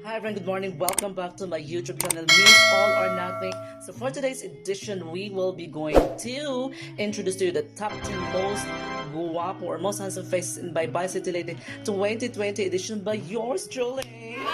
Hi everyone, good morning. Welcome back to my YouTube channel, Miss All or Nothing. So for today's edition, we will be going to introduce to you the top 10 most guwapo or most handsome faces in Bye Bye City Lady 2020 edition by yours truly. Miss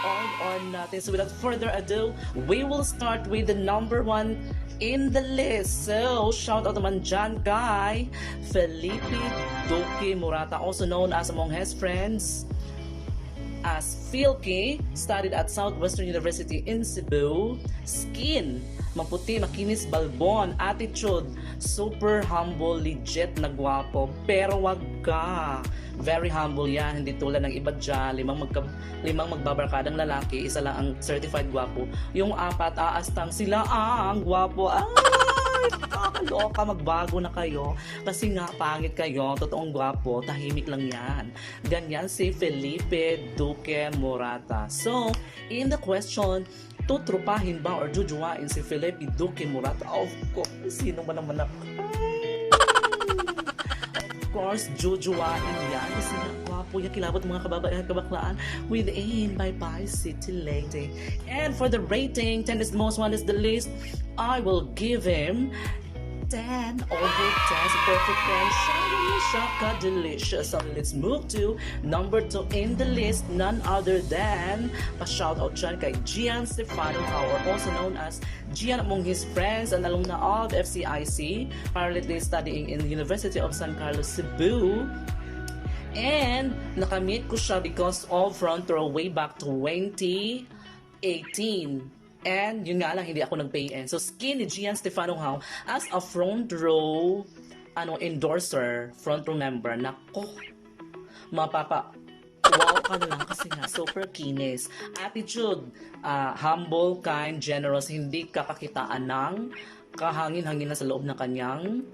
All or Nothing. So without further ado, we will start with the number one in the list. So shout out naman dyan kay Felipe Duque Murata, also known as among his friends as Philke, studied at Southwestern University in Cebu. Skin, maputi, makinis, balbon. Attitude, super humble, legit na gwapo. Pero wag ka. Very humble yan, hindi tulad ng iba dyan. Limang magbabarkadang lalaki, isa lang ang certified gwapo. Yung apat, aastang sila ang gwapo. Kakaloka, magbago na kayo kasi nga pangit kayo, totoong gwapo, tahimik lang yan. Ganyan si Felipe Duque Murata. So, in the question, tutrupahin ba or jujuwain si Felipe Duque Murata? Of course, sino ba naman ako? Of course, jujuwain yan kasi nga gwapo yan, kilabot mga kababaihan kabaklaan within Bye Bye City Lady. And for the rating, 10 is the most, 1 is the least. I will give him 10 over 10. So perfect 10. Shiny, shaka, delicious. So let's move to number 2 in the list. None other than pa-shout out dyan kay Gian Stefano Howard, also known as Gian among his friends, an alumna of FCIC, currently studying in the University of San Carlos, Cebu. And nakamit ko siya because of front row way back 2018. And yun nga lang, hindi ako nag-pay-in. So, skin ni Gian Stefano Hao as a front row endorser, front row member. Nako, mapapa wow ka na lang kasi nga super kinis. Attitude, humble, kind, generous, hindi kakakitaan ng kahangin-hangin na sa loob ng kanyang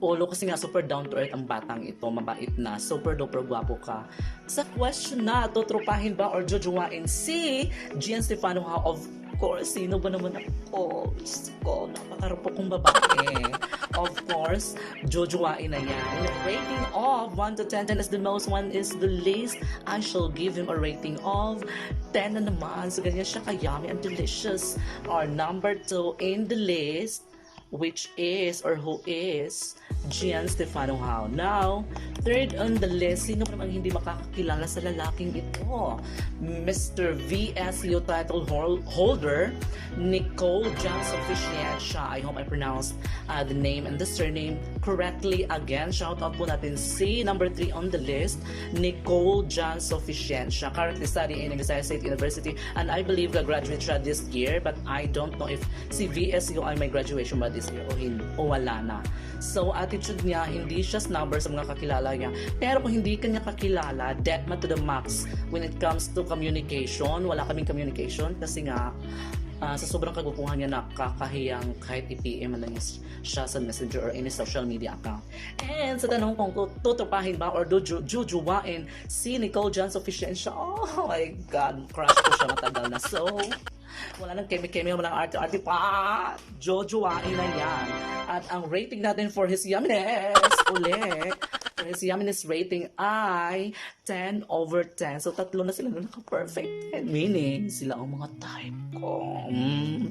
ulo kasi nga super down to earth ang batang ito, mabait na, super duper gwapo ka. Sa question na, tutrupahin ba or jujuwain si Gian Stefano Hao? Of course, sino ba naman ako? Diyos ko, napakarupok kong babae. Of course, jujuwain na yan. Rating of 1 to 10, 10 is the most, 1 is the least. I shall give him a rating of 10 na naman. So ganyan siya ka-yummy and delicious. Our number 2 in the list, which is or who is Gian Stefano Hao. Now, third on the list, sino naman hindi makakakilala sa lalaking ito? Mr. VSU title holder, Nicole Jan Sufficiencia. I hope I pronounced the name and the surname correctly. Again, shout out po natin si number 3 on the list, Nicole Jan Sufficiencia, currently studying in Visayas State University, and I believe graduate siya this year, but I don't know if si VSU ay may graduation ba this year o wala na. So, attitude niya, hindi siya snubber sa mga kakilala niya. Pero kung hindi kanya kakilala, deadma to the max when it comes to communication. Wala kaming communication kasi nga, sa sobrang kagupuhan niya, nakakahiyang kahit i-PM lang siya sa messenger or any social media account. And sa tanong kung tutupahin ba or jujuwain si Nicole Jan Sufficiencia, oh my God, crush ko siya matagal na. So, wala nang kemi-kemi, walang arte-arte pa. Jojoain na yan. At ang rating natin for his yumminess, for his yumminess rating ay 10 over 10. So, tatlo na sila na naka-perfect. Meaning, sila ang mga type ko.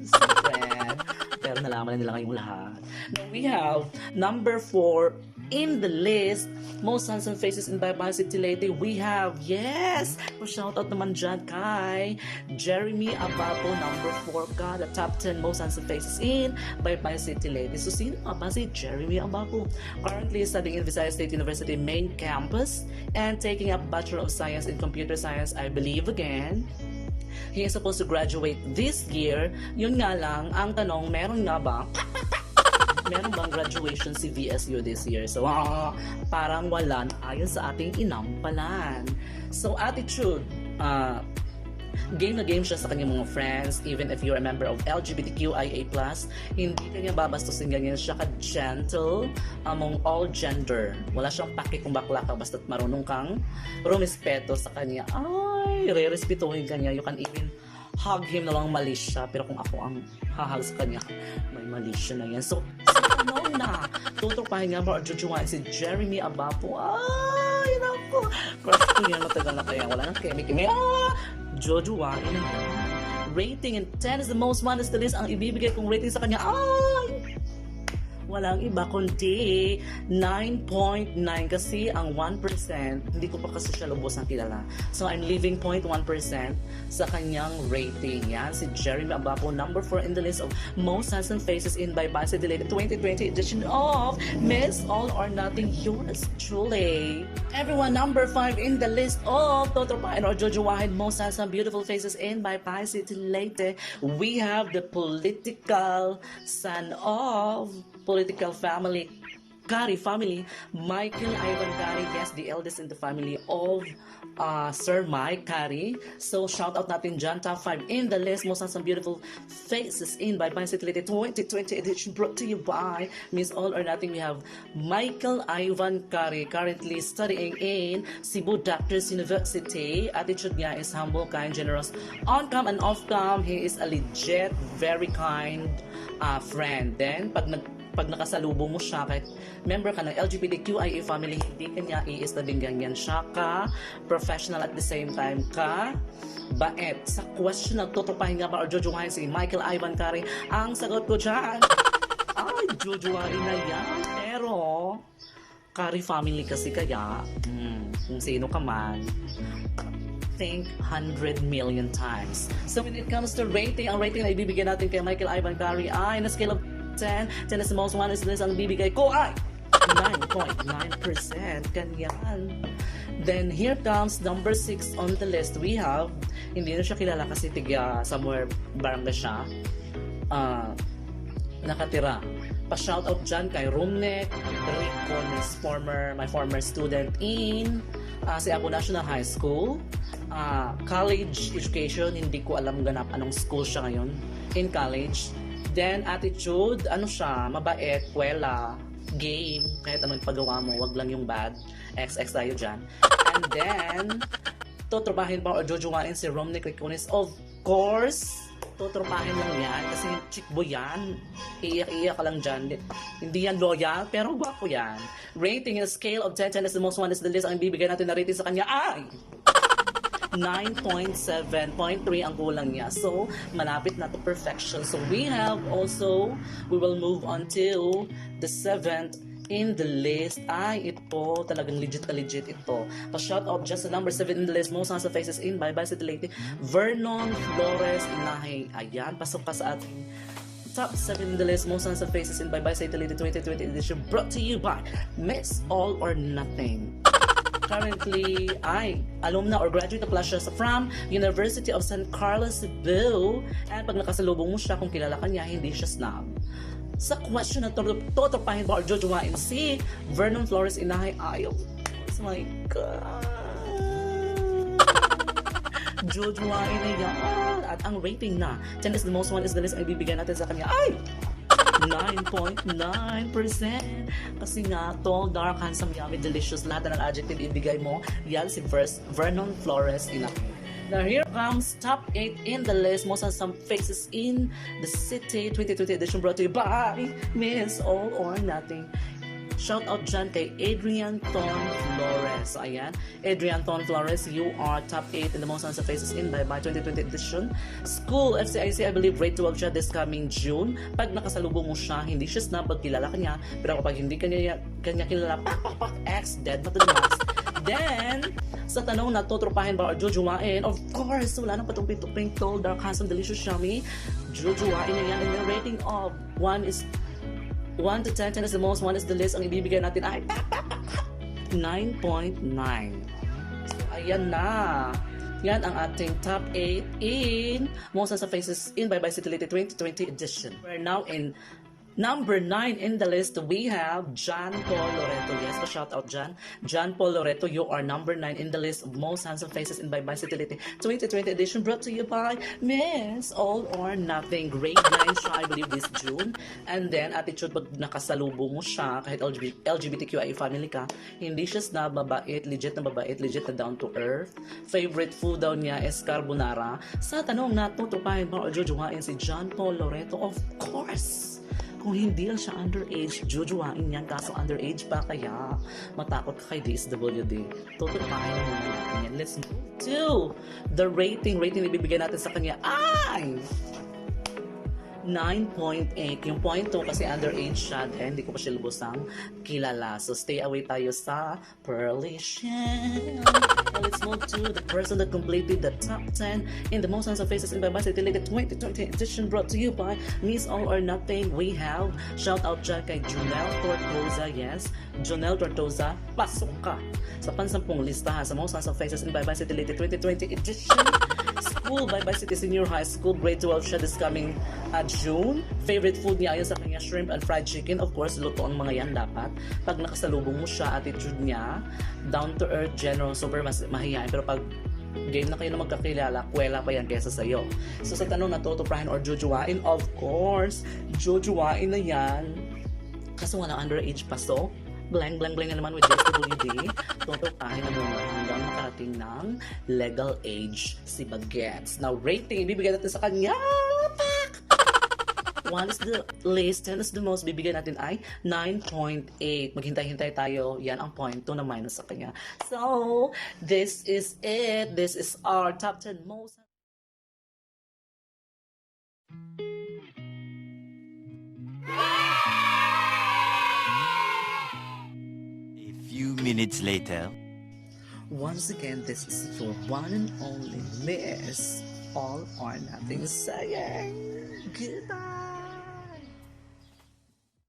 Secret. Pero nalaman na nila ngayong lahat. Now, we have number 4 in the list, most handsome faces in Bye Bye City Lady. We have, yes, shout out naman dyan kay Jeremy Abapo, number 4 ka, the top 10 most handsome faces in Bye Bye City Lady. So, sino nga ba si Jeremy Abapo? Currently studying in Visayas State University main campus and taking up Bachelor of Science in Computer Science, I believe again. He is supposed to graduate this year. Yun nga lang, ang tanong, meron nga ba meron bang graduation si VSU this year? So, parang wala ayon sa ating inampalan. So, attitude, game na game siya sa kanyang mga friends, even if you're a member of LGBTQIA+, hindi kanya babastusin, ganyan siya ka-gentle among all gender. Wala siyang paki kung bakla ka, basta't marunong kang rumispeto sa kanya. Ay, re-respetuhin kanya. You can even hug him na lang mali siya, pero kung ako ang hahag sa kanya, may mali siya na yan. So, sa tanong na. Tutupahin nga ba or jujuwain si Jeremy Abapo? Ay, naku. Crush ko yan, matagal na kaya. Wala nang kemik-kemik. Jujuwain na yan. Rating in 10 is the most one is the least. Ang ibibigay kong rating sa kanya ay walang iba kundi 9.9 kasi ang 1% hindi ko pa kasi siya lubos ng kilala. So I'm leaving 0.1% sa kanyang rating. Yan, si Jeremy Abapo, number 4 in the list of most handsome faces in by Basi Delayed 2020 edition of Miss All or Nothing, yours truly. Everyone, number 5 in the list of Totropain or Jojowahin most handsome beautiful faces in by Basi Delayed. We have the political son of political family, Kari family, Michael Ivan Kari, yes, the eldest in the family of Sir Mike Kari. So, shout out natin dyan, top 5 in the list, most handsome beautiful faces in by Basi Delayed 2020 edition, brought to you by Miss All or Nothing. We have Michael Ivan Kari, currently studying in Cebu Doctors University. Attitude niya is humble, kind, generous, on-cam and off-cam. He is a legit, very kind friend. Then, pag nakasalubong mo siya, kahit member ka ng LGBTQIA family, hindi ka niya iistabing ganyan siya ka, professional at the same time ka, bait. Sa question na tutupahin nga ba or jojowahin si Michael Ivan Kari, ang sagot ko dyan, ay, jojowahin na yan. Pero, Kari family kasi kaya, kung sino ka man, think 100 million times. So when it comes to rating, ang rating na ibibigay natin kay Michael Ivan Kari ay na scale of 10 is the most one is this, ang bibigay ko ay 9.9%. Ganyan. Then here comes number 6 on the list. We have, hindi na siya kilala kasi tiga somewhere barangay siya nakatira. Pa-shoutout dyan kay Rumnek Ricones, my former student in Cebu National High School. College education, hindi ko alam ganap anong school siya ngayon. In college. Then, attitude, ano siya, mabait, kwela, game, kahit anong pagawa mo, wag lang yung bad. XX tayo dyan. And then, tutropahin pa or jojowain si Romnick Ricones. Of course, tutropahin lang yan kasi chick boy yan. Iiyak-iyak ka lang dyan. Hindi yan loyal, pero gwapo yan. Rating in a scale of 10 is the most one is the least. Ang bibigay natin na rating sa kanya ay 9.7.3 ang kulang niya. So, malapit na to perfection. So, we will move on to the 7th in the list. Ay, ito, talagang legit ito. Pa-shout out just the number 7 in the list. Most handsome faces in by Basi Delayed, Vernon Flores Inahay. Ayan, pasok pa sa ating top 7 in the list. Most handsome faces in by Basi Delayed 2020 edition, brought to you by Miss All or Nothing. Currently ay alumna or graduate na pala siya from University of San Carlos, Cebu. And pag nakasalubong mo siya, kung kilala ka niya, hindi siya snob. Sa question na totopahin ba or jojowain si Vernon Flores Inahay, ayaw. Oh my God. Jojowain na yan. At ang rating na 10 is the most one is the least ang ibibigay natin sa kanya ay 9.9%. Kasi nga, tall, dark, handsome, yummy, delicious, lahat ng adjective ibigay mo, yan si Vernon Flores Inahay. Now here comes top 8 in the list, most handsome faces in the city 2020 edition, brought to you by Miss All or Nothing. Shout out dyan kay Adrian Ton Flores. So, ayan. Adrian Ton Flores, you are top 8 in the most handsome faces in by 2020 edition. School, FCIC, I believe, grade 12 siya this coming June. Pag nakasalubong mo siya, hindi siya snub, pag kilala ka niya. Pero kapag hindi kanya kilala, X, dead na to the max. Then, sa tanong na tutropahin ba or jojowain, of course, wala nang patong-pintong tall, dark, handsome, delicious, yummy. Jojowain na yan. And the rating of 1 to 10, 10 is the most, 1 is the least. Ang ibibigay natin ay 9.9. So, ayan na. Yan ang ating top 8 in most handsome faces in by Basi Delayed 2020 edition. We're now in number 9 in the list. We have John Paul Loreto. Yes, shout out John Paul Loreto. You are number 9 in the list of most handsome faces in by Basi Delayed 2020 edition, brought to you by Miss All or Nothing. Grade 9 siya, I believe, this June. And then, attitude, pag nakasalubong mo siya, kahit LGBTQIA family ka, hindi siya snob, mabait, legit na down to earth. Favorite food daw niya is carbonara. Sa tanong na tutupahin mo o jojowain si John Paul Loreto, of course, Kung hindi lang siya underage, jujuwain yan, kaso underage pa, kaya matakot ka kay DSWD. Tutupain na muna natin yan. Let's move to the rating. Rating na ibibigay natin sa kanya ay 9.8. Yung point 2 kasi underage siya, then hindi ko pa siya lubosang kilala. So stay away tayo sa Pearly Shell. Now let's move to the person that completed the top 10 in the most handsome faces in Bye City League 2020 edition, brought to you by Miss All or Nothing. We have shout out dyan kay Jonelle Tortosa. Yes, Jonelle Tortosa, pasok ka sa pansampung listahan sa most handsome faces in Bye City League 2020 edition. School, Bye City Senior High School, grade 12 siya this coming June. Favorite food niya ayon sa kanya, shrimp and fried chicken. Of course, luto ang mga yan dapat. Pag nakasalubong mo siya, attitude niya, down to earth, general, super mahihain. Pero pag game na kayo na magkakilala, kwela pa yan kesa sa'yo. So sa tanong na tutuprahin or jujuwain, of course, jujuwain na yan. Kaso nga na underage pa, so blank na naman with DSWD. Tutupahin na muna hanggang makarating ng legal age si Bagets. Now, rating, ibibigay natin sa kanya. 1 is the least, 10 is the most, bibigyan natin ay 9.8. Maghintay-hintay tayo, yan ang point 2 na minus sa kanya. So, this is it. This is our top 10 most. A few minutes later. Once again, this is your one and only Miss All or Nothing saying goodbye.